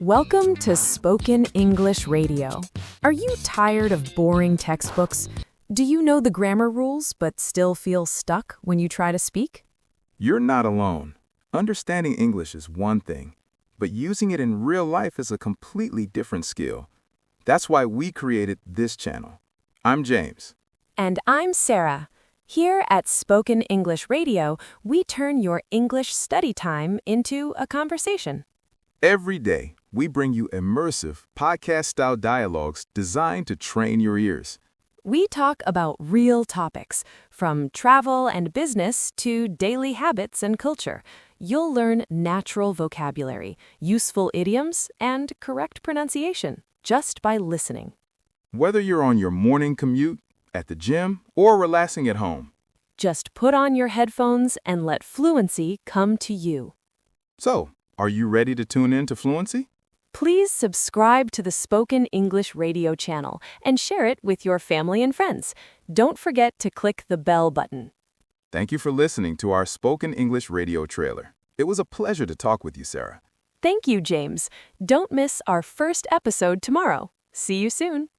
Welcome to Spoken English Radio. Are you tired of boring textbooks? Do you know the grammar rules but still feel stuck when you try to speak? You're not alone. Understanding English is one thing, but using it in real life is a completely different skill. That's why we created this channel. I'm James. And I'm Sarah. Here at Spoken English Radio, we turn your English study time into a conversation. Every day, we bring you immersive, podcast-style dialogues designed to train your ears. We talk about real topics, from travel and business to daily habits and culture. You'll learn natural vocabulary, useful idioms, and correct pronunciation just by listening. Whether you're on your morning commute, at the gym, or relaxing at home. Just put on your headphones and let fluency come to you. So, are you ready to tune in to Fluency? Please subscribe to the Spoken English Radio channel and share it with your family and friends. Don't forget to click the bell button. Thank you for listening to our Spoken English Radio trailer. It was a pleasure to talk with you, Sarah. Thank you, James. Don't miss our first episode tomorrow. See you soon.